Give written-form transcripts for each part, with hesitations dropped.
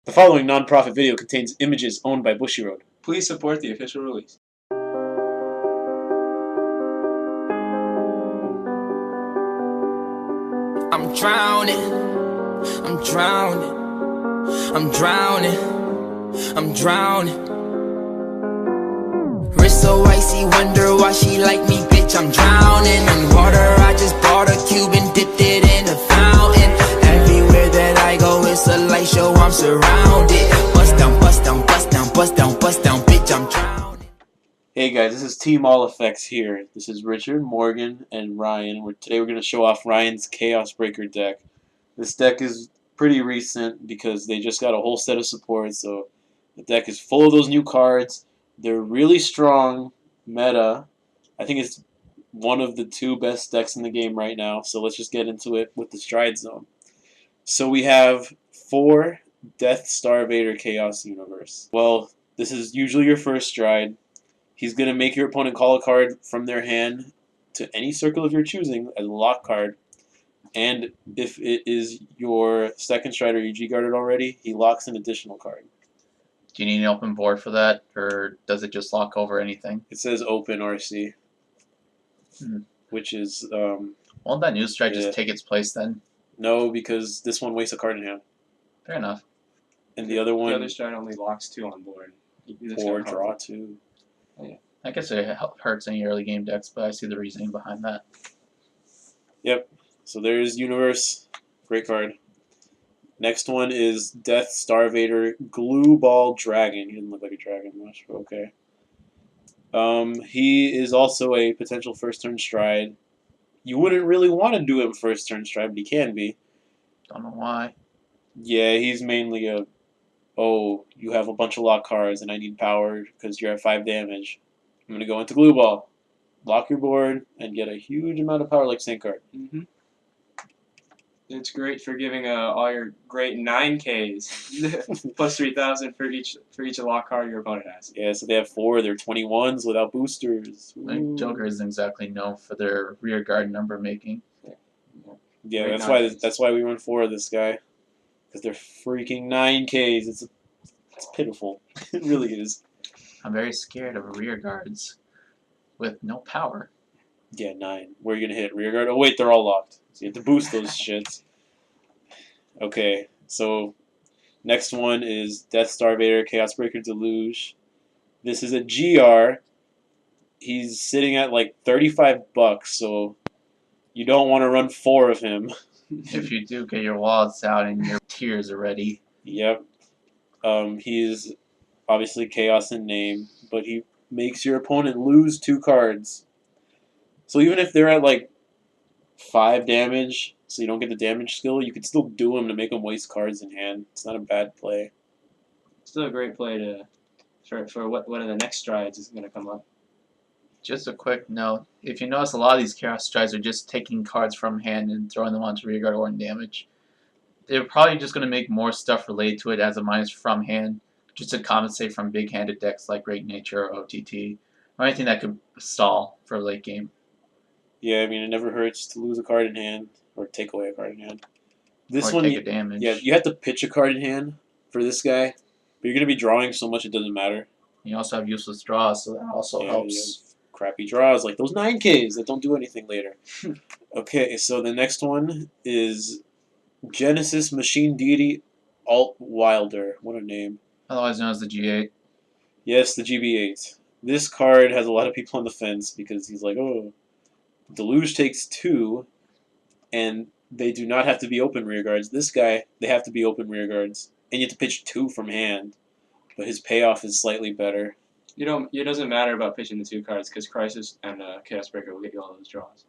The following non-profit video contains images owned by Bushiroad. Please support the official release. I'm drowning, I'm drowning, I'm drowning, I'm drowning. Wrist so icy, wonder why she like me, bitch, I'm drowning. In water, I just bought a cube and dipped it in a fountain. Everywhere that I go, it's a light show, I'm surrounded. Bust down, bust down, bust down, bust down, bust down, bitch, I'm drowning. Hey guys, this is Team All Effects here. This is Richard, Morgan, and Ryan. Today we're going to show off Ryan's Chaos Breaker deck. This deck is pretty recent because they just got a whole set of supports, so the deck is full of those new cards. They're really strong meta. I think it's one of the two best decks in the game right now, so let's just get into it with the Stride Zone. So we have 4 Death Star Vader Chaos Universe. Well, this is usually your first stride. He's going to make your opponent call a card from their hand to any circle of your choosing as a lock card. And if it is your second stride or you G-guarded already, he locks an additional card. Do you need an open board for that, or does it just lock over anything? It says open RC, which is... Won't that new stride just take its place then? No, because this one wastes a card in hand. Fair enough. And the other one... The other stride only locks 2 on board. Or draw 2. Oh, yeah. I guess it hurts any early game decks, but I see the reasoning behind that. Yep. So there's Universe. Great card. Next one is Death Star Vader Glueball Dragon. He doesn't look like a dragon much, but okay. He is also a potential first turn stride. You wouldn't really want to do him first turn stride, but he can be. Don't know why. Yeah, he's mainly a, oh, you have a bunch of lock cards and I need power because you're at 5 damage. I'm going to go into Glueball. Lock your board and get a huge amount of power like Zinc card. It's great for giving all your great 9Ks plus 3,000 for each lock card your opponent has. Yeah, so they have 4. They're 21s without boosters. I think Joker isn't exactly known for their rear guard number making. Yeah, Great that's why we run 4 of this guy, because they're freaking 9Ks. It's pitiful. It really is. I'm very scared of rear guards with no power. Yeah, 9. Where are you gonna hit? Rear guard? Oh wait, they're all locked. So you have to boost those shits. Okay, so next one is Death Star Vader Chaos Breaker Deluge. This is a GR. He's sitting at like $35, so you don't want to run 4 of him. If you do, get your wallets out and your tears are ready. Yep. He is obviously Chaos in name, but he makes your opponent lose 2 cards. So even if they're at like 5 damage, so you don't get the damage skill, you could still do them to make them waste cards in hand. It's not a bad play. Still a great play for what one of the next strides is going to come up. Just a quick note, if you notice, a lot of these Chaos Strides are just taking cards from hand and throwing them onto rear guard or in damage. They're probably just going to make more stuff related to it as a minus from hand, just to compensate from big-handed decks like Great Nature or OTT, or anything that could stall for late game. Yeah, I mean, it never hurts to lose a card in hand or take away a card in hand. This or one, take a damage. Yeah, you have to pitch a card in hand for this guy, but you're going to be drawing so much it doesn't matter. You also have useless draws, so that also helps. Crappy draws like those 9Ks that don't do anything later. Okay, so the next one is Genesis Machine Deity Alt Wilder. What a name. Otherwise known as the G8. Yes, the GB8. This card has a lot of people on the fence because he's like, oh, Deluge takes 2, and they do not have to be open rear guards. This guy, they have to be open rear guards, and you have to pitch 2 from hand, but his payoff is slightly better. It doesn't matter about pitching the 2 cards because Crisis and Chaos Breaker will get you all those draws.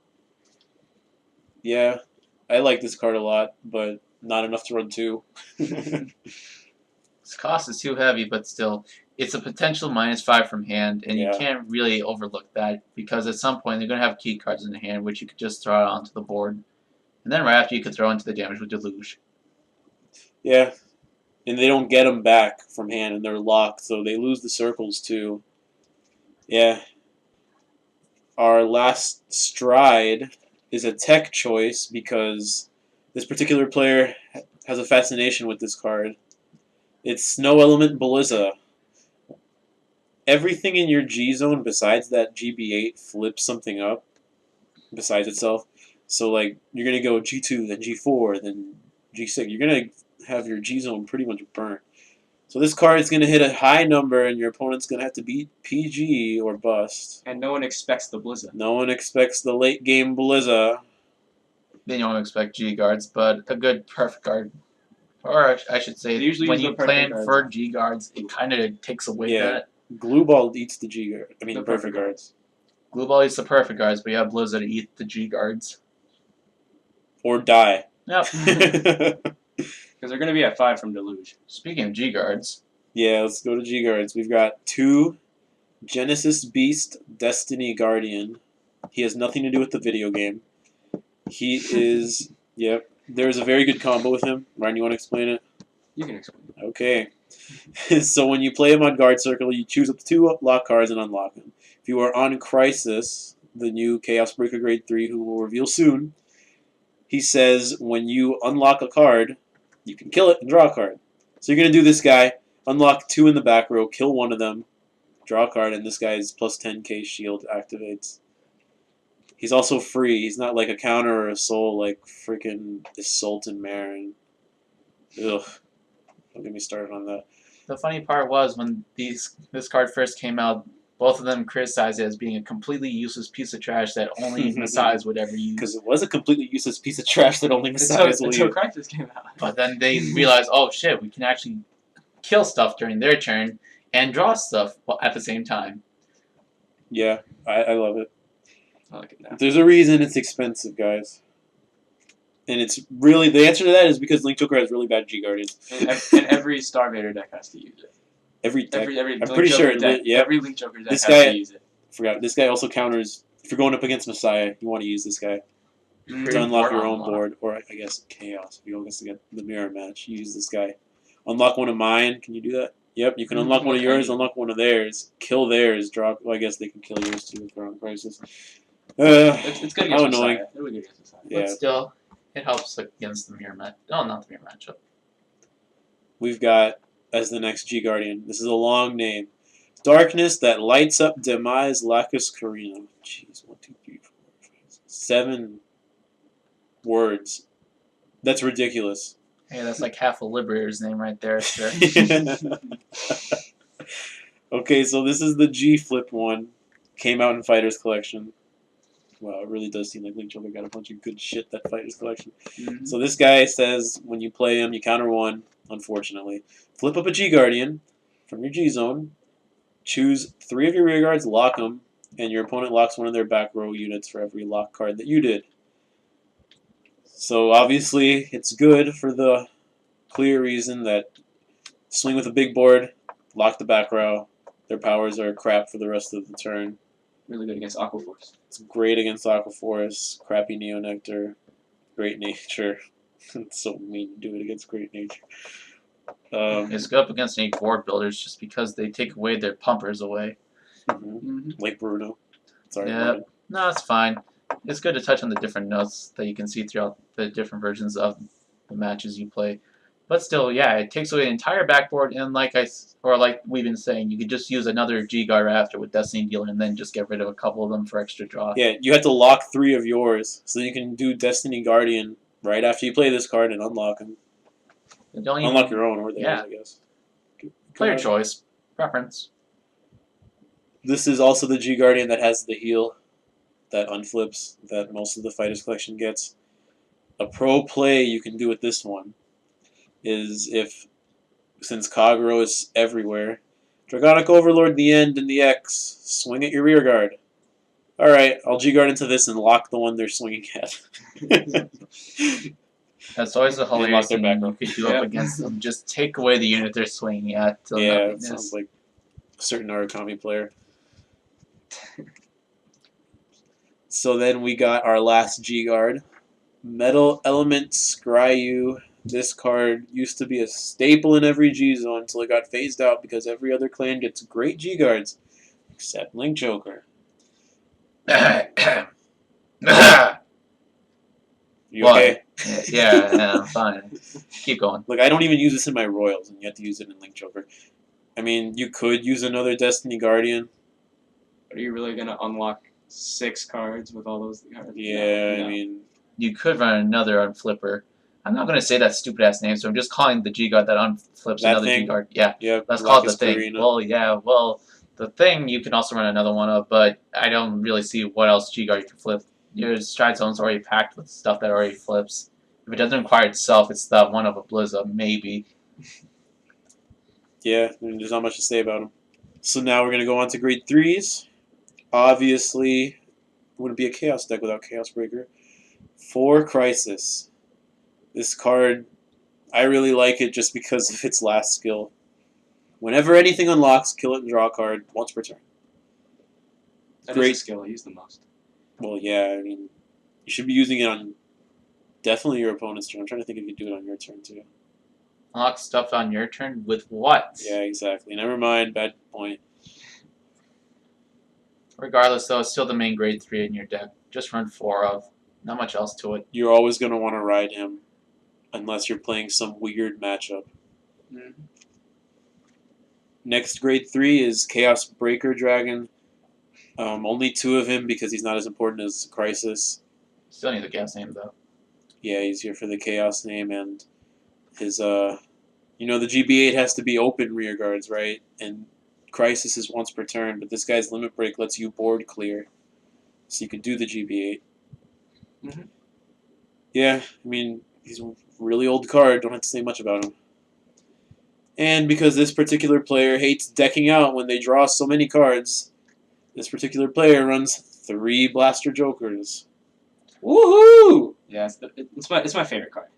Yeah, I like this card a lot, but not enough to run 2. Its cost is too heavy, but still, it's a potential -5 from hand, and you can't really overlook that because at some point they're going to have key cards in the hand, which you could just throw out onto the board. And then right after, you could throw into the damage with Deluge. Yeah. And they don't get them back from hand, and they're locked, so they lose the circles too. Yeah. Our last stride is a tech choice because this particular player has a fascination with this card. It's Snow Element Blizza. Everything in your G zone besides that GB8 flips something up besides itself. So like you're gonna go G2, then G4, then G6. You're gonna have your G zone pretty much burnt. So this card is gonna hit a high number, and your opponent's gonna have to beat PG or bust. And no one expects the Blizza. No one expects the late game Blizza. Then you don't expect G guards, but a good perfect guard. Or I should say, They usually when use you the perfect plan guards. for G guards, it kind of takes away Yeah. that. Glueball eats the G guard. I mean The the perfect guards. Glueball eats the perfect guards, but you have Blizza to eat the G guards. Or die. Yep. Because they're going to be at 5 from Deluge. Speaking of G guards, Yeah, let's go to G guards. We've got 2 Genesis Beast Destiny Guardian. He has nothing to do with the video game. He is, yep. There's a very good combo with him. Ryan, you want to explain it? You can explain it. Okay. So when you play him on Guard Circle, you choose up to 2 lock cards and unlock them. If you are on Crisis, the new Chaos Breaker Grade 3, who will reveal soon, he says when you unlock a card, you can kill it and draw a card. So you're going to do this guy, unlock 2 in the back row, kill one of them, draw a card, and this guy's plus 10k shield activates. He's also free. He's not like a counter or a soul like freaking Assault and Marin. Ugh. Don't get me started on that. the funny part was when this card first came out, both of them criticized it as being a completely useless piece of trash that only Messiahs would ever use. Because it was a completely useless piece of trash that only Messiahs will Until use. Crisis came out. But then they realized, oh shit, we can actually kill stuff during their turn and draw stuff at the same time. Yeah, I love it. I like it now. There's a reason it's expensive, guys. And it's really, the answer to that is because Link Joker has really bad G Guardians. And every Star Vader deck has to use it. Every deck. Every I'm Link pretty Joker sure. deck, Yeah, every Link Joker deck This has guy- to use it. forgot. This guy also counters, if you're going up against Messiah, you want to use this guy Mm. to unlock your own unlock. board. Or I guess Chaos. If you go against the mirror match, you use this guy. Unlock one of mine. Can you do that? Yep, you can unlock one of yours, unlock one of theirs, kill theirs, drop. Well, I guess they can kill yours too if they're on Crisis. It's good how against annoying. Messiah. It would be good against Messiah. Yeah. But still, it helps against the mirror match. Oh, not the mirror matchup. We've got, as the next G Guardian, this is a long name. Darkness that lights up demise Lacus Carina. Jeez, 1, 2, 3, 4, 5, 6, 7 words. That's ridiculous. Hey, that's like half a Liberator's name right there, sir. Okay, so this is the G Flip one. Came out in Fighters Collection. Wow, it really does seem like Link Joker got a bunch of good shit that Fighters Collection. Mhm. So this guy says when you play him, you counter 1, unfortunately. Flip up a G Guardian from your G zone. Choose 3 of your rear guards, lock them, and your opponent locks one of their back row units for every lock card that you did. So obviously, it's good for the clear reason that swing with a big board, lock the back row. Their powers are crap for the rest of the turn. Really good against Aquaforce. It's great against Aquaforce, crappy Neo Nectar, Great Nature. It's so mean to do it against Great Nature. It's good up against any board builders just because they take away their pumpers away. Like Bruno. Sorry, Yeah. Bruno. No, it's fine. It's good to touch on the different notes that you can see throughout the different versions of the matches you play. But still, yeah, it takes away the entire backboard, and like we've been saying, you could just use another G guard after with Destiny Dealer, and then just get rid of a couple of them for extra draw. Yeah, you have to lock 3 of yours, so you can do Destiny Guardian right after you play this card and unlock them. You don't even Unlock your own or theirs, Yeah. I guess. player choice, preference. This is also the G Guardian that has the heal that unflips that most of the Fighters Collection gets. A pro play you can do with this one is since Kagero is everywhere, Dragonic Overlord the end and the X, swing at your rear guard. Alright, I'll G Guard into this and lock the one they're swinging at. That's always a They lock hilarious their thing back you row. could do Yeah. up against them. Just take away the unit they're swinging at. till Yeah, it nothingness. sounds like a certain Arakami player. So then we got our last G Guard. Metal Element Scryew. This card used to be a staple in every G zone until it got phased out because every other clan gets great G Guards, except Link Joker. You okay? Yeah, I'm fine. Keep going. Look, I don't even use this in my Royals, and you have to use it in Link Joker. I mean, you could use another Destiny Guardian. Are you really gonna unlock 6 cards with all those cards? Yeah, No. I mean, You could run another on Flipper. I'm not going to say that stupid ass name, so I'm just calling the G guard that unflips That another thing? G guard. Yeah, yeah, let's call it the Lacus thing. Carina. Well, yeah, well, the thing you can also run another one of, but I don't really see what else G guard you can flip. Your stride zone's already packed with stuff that already flips. If it doesn't require itself, it's the one of a Blizza, maybe. Yeah, there's not much to say about him. So now we're going to go on to grade 3s. Obviously, it wouldn't be a Chaos deck without Chaos Breaker. 4 Crisis. This card, I really like it just because of its last skill. Whenever anything unlocks, kill it and draw a card once per turn. That Great. is a skill I use the most. Well, yeah, I mean, you should be using it on definitely your opponent's turn. I'm trying to think if you do it on your turn, too. Unlock stuff on your turn with what? Yeah, exactly. Never mind, bad point. Regardless, though, it's still the main grade 3 in your deck. Just run 4 of. Not much else to it. You're always going to want to ride him unless you're playing some weird matchup. Mhm. Next grade 3 is Chaos Breaker Dragon. Only 2 of him because he's not as important as Crisis. Still need the gas name, though. Yeah, he's here for the Chaos name and his, you know, the GB8 has to be open rear guards, right? And Crisis is once per turn, but this guy's Limit Break lets you board clear. So you can do the GB8. Mhm. Yeah, I mean, he's a really old card, don't have to say much about him. And because this particular player hates decking out when they draw so many cards, this particular player runs 3 Blaster Jokers. Woohoo! Yeah, it's my favorite card.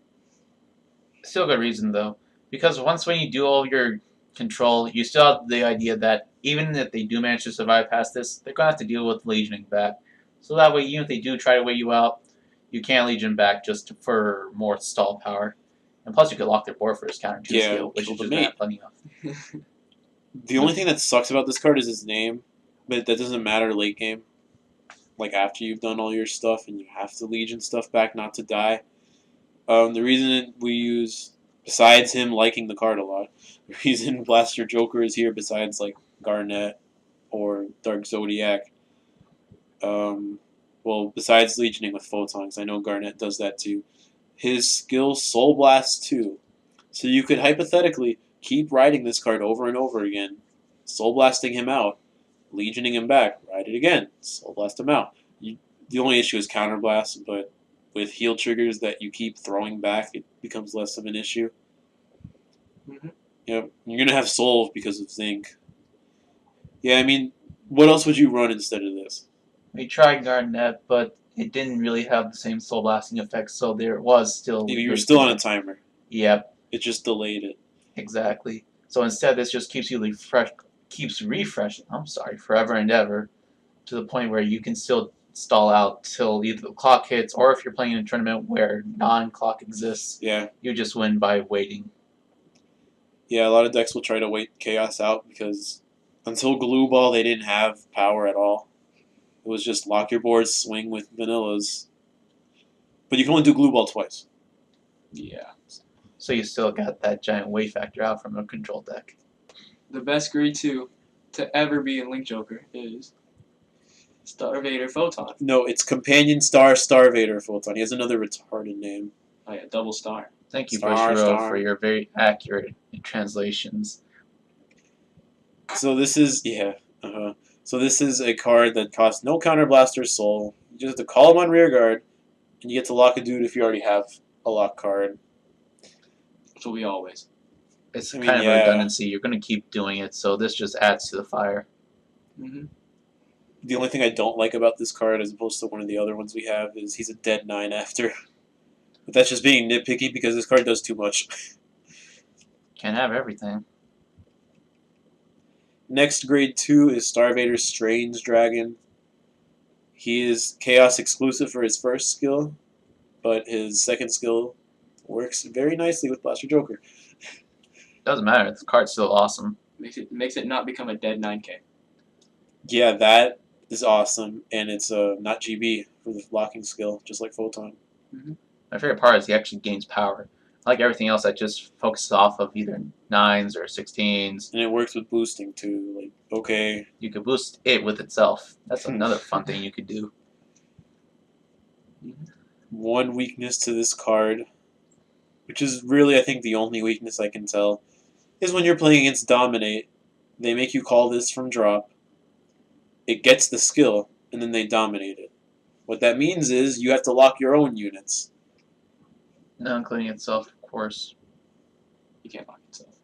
Still a good reason, though. Because once when you do all your control, you still have the idea that even if they do manage to survive past this, they're going to have to deal with Legioning back. So that way, even if they do try to wait you out, you can't Legion back just for more stall power. And plus, you could lock their board for his counter 2 skill, which kill is the just mate. going to have plenty of. The only thing that sucks about this card is his name, but that doesn't matter late game. Like after you've done all your stuff and you have to Legion stuff back not to die. The reason we use, besides him liking the card a lot, the reason Blaster Joker is here besides like Garnet or Dark Zodiac, well, besides Legioning with Photons, I know Garnet does that too. His skill Soul Blast 2. So you could hypothetically keep riding this card over and over again, Soul Blasting him out, Legioning him back, ride it again, Soul Blast him out. The only issue is Counterblast, but with heal triggers that you keep throwing back, it becomes less of an issue. Mhm. Yep, you're going to have Soul because of Zinc. Yeah, I mean, what else would you run instead of this? We tried Garnet, but it didn't really have the same soul blasting effect, so there was still. You were still on a timer. Yep, It just delayed it. exactly. So instead, this just keeps you refreshing. I'm sorry, forever and ever, to the point where you can still stall out till either the clock hits, or if you're playing in a tournament where non-clock exists, Yeah. you just win by waiting. Yeah, a lot of decks will try to wait Chaos out because until Glueball, they didn't have power at all. It was just lock your board, swing with vanillas. But you can only do Glueball twice. Yeah. So you still got that giant weight factor out from a control deck. The best grade 2 to ever be in Link Joker is Star Vader Photon. No, it's Companion Star Vader Photon. He has another retarded name. Oh yeah, double star. Thank you, Star. for your very accurate translations. So this is, yeah. So this is a card that costs no Counterblast or Soul. You just have to call him on rear guard, and you get to lock a dude if you already have a lock card. Which will be always. It's I mean, kind of yeah. a redundancy. You're going to keep doing it, so this just adds to the fire. Mm-hmm. The only thing I don't like about this card, as opposed to one of the other ones we have, is he's a dead 9 after. But that's just being nitpicky because this card does too much. Can't have everything. Next grade 2 is Star Vader's Strange Dragon. He is Chaos exclusive for his first skill, but his second skill works very nicely with Blaster Joker. Doesn't matter. This card's still awesome. Makes it not become a dead 9K. Yeah, that is awesome, and it's not GB for the locking skill, just like Photon. Mhm. My favorite part is he actually gains power. Like everything else, that just focuses off of either 9s or 16s. And it works with boosting too. Like, okay. You could boost it with itself. That's another fun thing you could do. One weakness to this card, which is really, I think, the only weakness I can tell, is when you're playing against Dominate, they make you call this from drop. It gets the skill, and then they dominate it. What that means is you have to lock your own units. Not including itself, of course. You can't lock itself.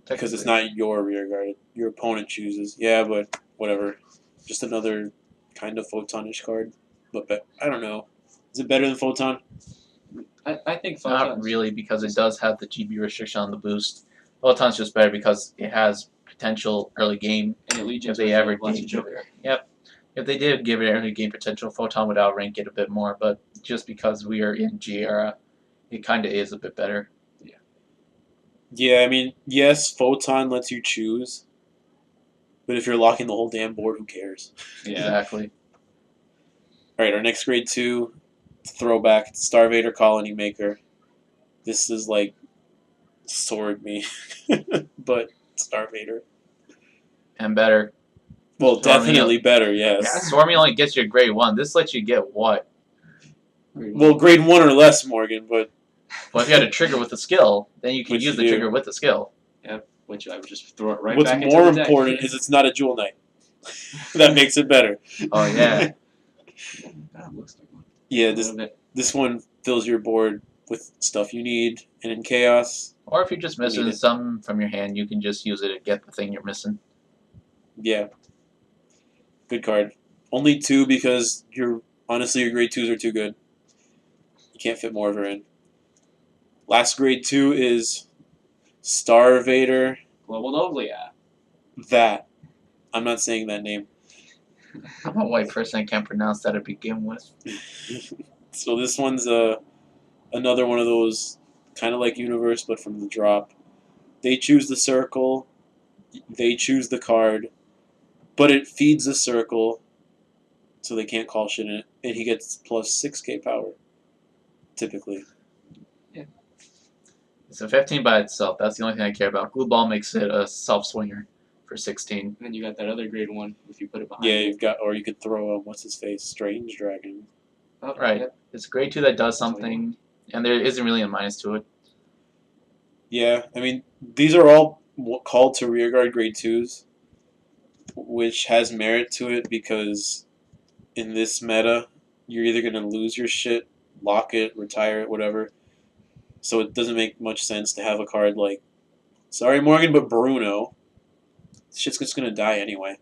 Because it's not your rear guard. Your opponent chooses. Yeah, but whatever. Just another kind of Photonish card. But I don't know. Is it better than Photon? I think Not Photon's really, because it does have the GB restriction on the boost. Photon's just better because it has potential early game. and it leads you If into they a ever Blessed did Joker. Yep. If they did give it early game potential, Photon would outrank it a bit more, but just because we are in G era, it kind of is a bit better. Yeah, I mean, yes, Photon lets you choose. But if you're locking the whole damn board, who cares? Yeah. Exactly. Alright, our next grade 2 throwback, Star Vader Colony Maker. This is like Sword Me, but Star Vader. And better. Well, Stormy definitely better, yes. Yeah, Stormy only gets you a grade 1. This lets you get what? Well, grade 1 or less, Morgan, but Well, if you had a trigger with a skill, then you can Which use you the do. trigger with the skill. Which I would just throw it right what's back more into the deck. important is it's not a Jewel Knight. That makes it better. Oh, yeah. That looks like one. Yeah, A little bit. this one fills your board with stuff you need, and in Chaos, Or if you're just missing Need it. some from your hand, you can just use it to get the thing you're missing. yeah. Good card. Only 2 because honestly your grade 2s are too good. You can't fit more of her in. Last grade 2 is Star Vader. Globodoblia. That. I'm not saying that name. I'm a white person, I can't pronounce that to begin with. So this one's another one of those kind of like Universe, but from the drop. They choose the circle. They choose the card. But it feeds the circle, so they can't call shit in it. And he gets plus 6k power, typically. It's a 15 by itself. That's the only thing I care about. Glueball makes it a self-swinger for 16. And then you got that other grade 1 if you put it behind Yeah, it. you've got, or you could throw what's his face, Strange Dragon. Oh, Right. yep. It's a grade 2 that does something, and there isn't really a minus to it. Yeah, I mean, these are all called to rearguard grade 2s, which has merit to it because in this meta, you're either going to lose your shit, lock it, retire it, whatever. So it doesn't make much sense to have a card like, sorry Morgan, but Bruno. Shit's just going to die anyway.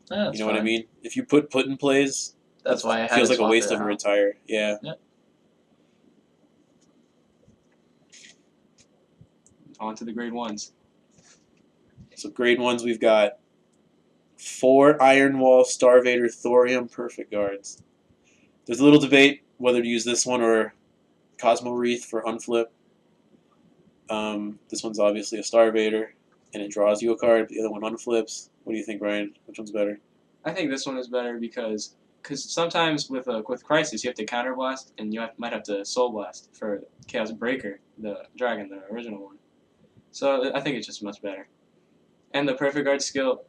That's You know what I fine. mean? If you put in plays, That's why I had feels to like a swap waste it of a out. retire. Yeah. On to the grade 1s. So grade 1s, we've got 4 Iron Wall, Star Vader, Thorium, Perfect Guards. There's a little debate whether to use this one or Cosmo Wreath for unflip. This one's obviously a Star Vader, and it draws you a card. The other one unflips. What do you think, Ryan? Which one's better? I think this one is better because sometimes with Crisis you have to counterblast and you might have to Soul Blast for Chaos Breaker, the dragon, the original one. So I think it's just much better. And the Perfect Guard skill,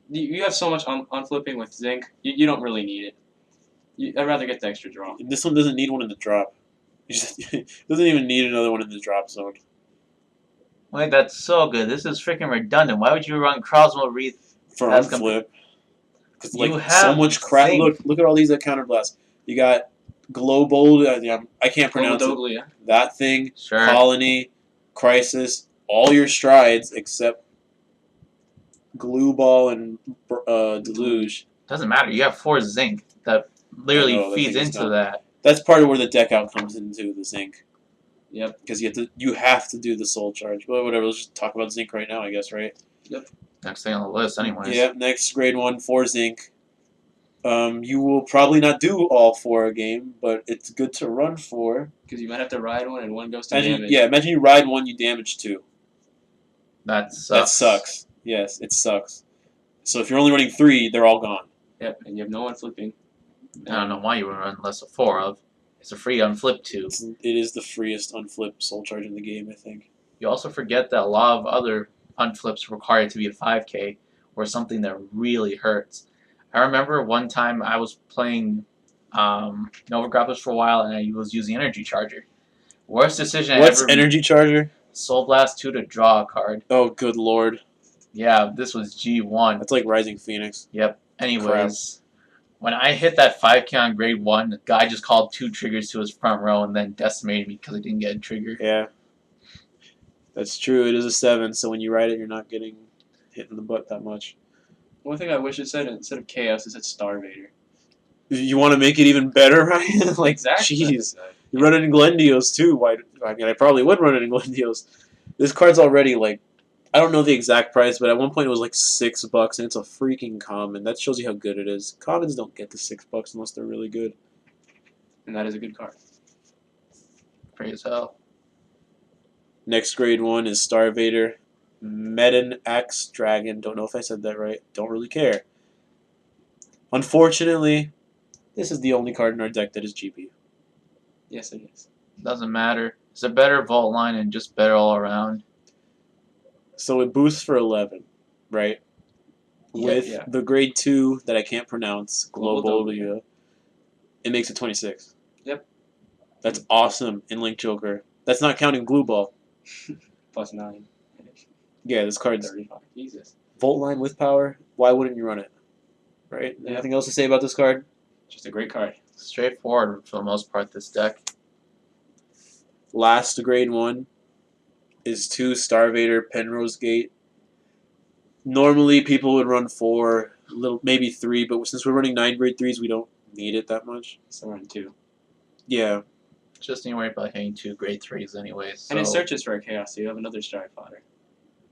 you have so much unflipping with Zinc, you don't really need it. I'd rather get the extra draw. And this one doesn't need one in the drop. It doesn't even need another one in the drop zone. Wait, that's so good. This is freaking redundant. Why would you run Cosmo Wreath? For That's unflip. Because You like so have much crap. Zinc. Look at all these that counterblast. You got Globodoblia. I can't pronounce it. Globodoblia. That thing. Sure. Colony, Crisis, all your strides except Glueball and Deluge. Doesn't matter. You have 4 Zinc that literally I know, that feeds thing is into dumb. that. That's part of where the deck out comes into the Zinc. Yep. Because you have to do the soul charge. But whatever, let's just talk about Zinc right now, I guess, right? Next thing on the list, anyways. Yep, next grade 1, 4 Zinc. You will probably not do all 4 a game, but it's good to run 4. Because you might have to ride one and one goes to Imagine, damage. yeah, imagine you ride 1, you damage 2. That sucks. That sucks. Yes, it sucks. So if you're only running 3, they're all gone. Yep, and you have no one flipping. I don't know why you would run less of 4 of. It's a free unflip too. It is the freest unflip soul charge in the game, I think. You also forget that a lot of other unflips require it to be a 5K or something that really hurts. I remember one time I was playing Nova Grapplers for a while and I was using Energy Charger. Worst decision What's I ever Energy Charger? Soul Blast 2 to draw a card. Oh, good lord. Yeah, this was G1. That's like Rising Phoenix. Yep. Anyways, when I hit that 5K on grade 1, the guy just called 2 triggers to his front row and then decimated me because I didn't get a trigger. Yeah. That's true. It is a 7, so when you ride it, you're not getting hit in the butt that much. One thing I wish it said instead of Chaos, it said Star Vader. You want to make it even better, Ryan? Like, Exactly. jeez. You run it in Glendios, too. Why? I mean, I probably would run it in Glendios. This card's already, like, I don't know the exact price, but at one point it was like $6, and it's a freaking common. That shows you how good it is. Commons don't get to $6 unless they're really good. And that is a good card. Free as hell. Next grade 1 is Star Vader. Metonaxe Dragon. Don't know if I said that right. Don't really care. Unfortunately, this is the only card in our deck that is GP. Yes, it is. Doesn't matter. It's a better vault line and just better all around. So it boosts for 11, right? With yeah. the grade 2 that I can't pronounce, Globodoblia. Globodoblia, it makes it 26. Yep. That's awesome in Link Joker. That's not counting Glueball. Plus 9. Yeah, this card's 35. Jesus. Volt Line with power. Why wouldn't you run it? Right? Yeah. Anything else to say about this card? Just a great card. Straightforward for the most part, this deck. Last grade 1 is 2 Star Vader Penrose Gate. Normally people would run 4, maybe 3, but since we're running 9 grade 3s, we don't need it that much. So we're on 2. Yeah. Just need to worry about hitting 2 grade 3s anyways. So. And it searches for a Chaos, so you have another Strike Fodder.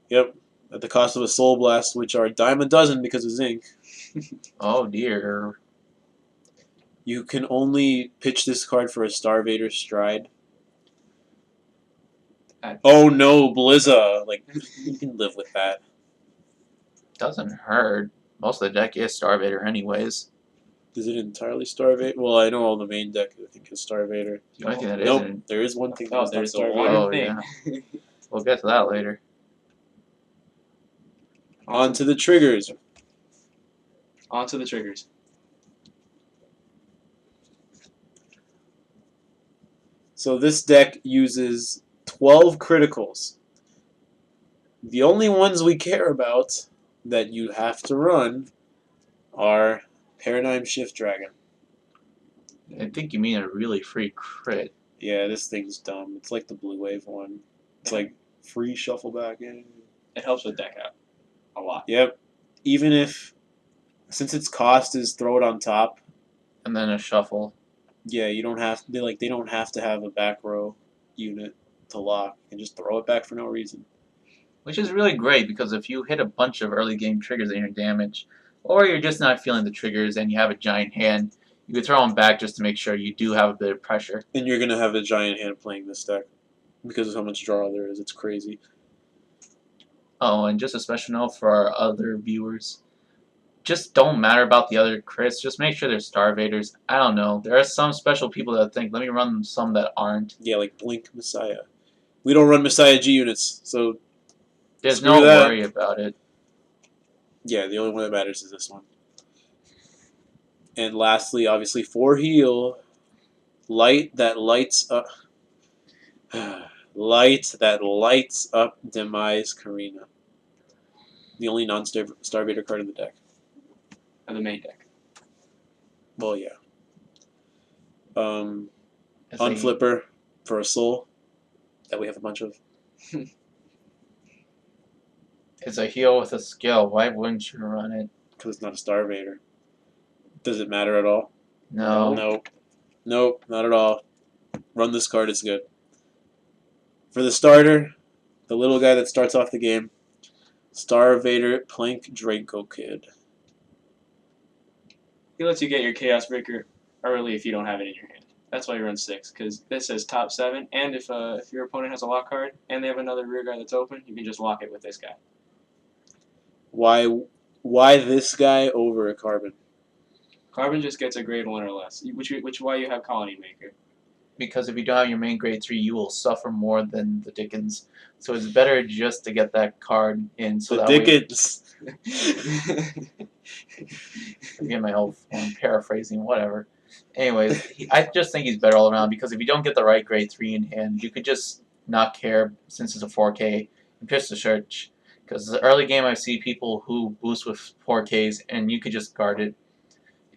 Yep. At the cost of a Soul Blast, which are a dime a dozen because of Zinc. Oh dear. You can only pitch this card for a Star Vader Stride. Oh no, Blizza! Like, you can live with that. Doesn't hurt. Most of the deck is Star Vader anyways. Is it entirely Star Vader? Well, I know all the main deck I think is Star Vader. The only thing that Nope, isn't. there is one thing Oh, that's not there's Star the Vader. one Oh, thing. yeah. We'll get to that later. On to the triggers. On to the triggers. So this deck uses 12 criticals. The only ones we care about that you have to run are Paradigm Shift Dragon. I think you mean a really free crit. Yeah, this thing's dumb. It's like the Blue Wave one. It's like free shuffle back in. It helps with deck out a lot. Yep. Even if, since its cost is throw it on top. And then a shuffle. Yeah, you don't have they don't have to have a back row unit to lock. You can just throw it back for no reason. Which is really great because if you hit a bunch of early game triggers in your damage, or you're just not feeling the triggers and you have a giant hand, you can throw them back just to make sure you do have a bit of pressure. And you're gonna have a giant hand playing this deck because of how much draw there is. It's crazy. Oh, and just a special note for our other viewers. Just don't matter about the other crits. Just make sure they're Star Vaders. I don't know. There are some special people that think, let me run some that aren't. Yeah, like Blink Messiah. We don't run Messiah G units, so There's screw no that. worry about it. Yeah, the only one that matters is this one. And lastly, obviously, for heal, light that lights up. Light that lights up Demise Carina. The only non-Star Vader card in the deck. Of the main deck. Well, yeah. It's Unflipper for a soul that we have a bunch of. It's a heal with a skill. Why wouldn't you run it? Because it's not a Star Vader. Does it matter at all? No. Nope. Nope, not at all. Run this card, it's good. For the starter, the little guy that starts off the game, Star Vader Planck DracoKid. He lets you get your Chaos Breaker early if you don't have it in your hand. That's why you run 6, because this says top 7, and if your opponent has a lock card and they have another rear guard that's open, you can just lock it with this guy. Why this guy over a Carbon? Carbon just gets a grade 1 or less, which why you have Colony Maker. because if you don't have your main grade 3, you will suffer more than the Dickens. So it's better just to get that card in. So The that Dickens. Forget my whole form, paraphrasing, whatever. Anyways, I just think he's better all around because if you don't get the right grade 3 in hand, you could just not care since it's a 4K and pitch the search. Because the early game I see people who boost with 4Ks and you could just guard it.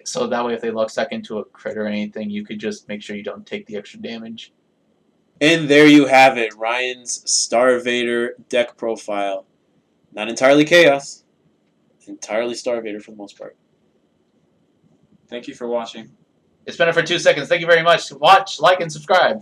So that way if they luck second to a crit or anything, you could just make sure you don't take the extra damage. And there you have it, Ryan's Star Vader deck profile. Not entirely Chaos, entirely Star Vader for the most part. Thank you for watching. It's been it for 2 seconds. Thank you very much. Watch, like, and subscribe.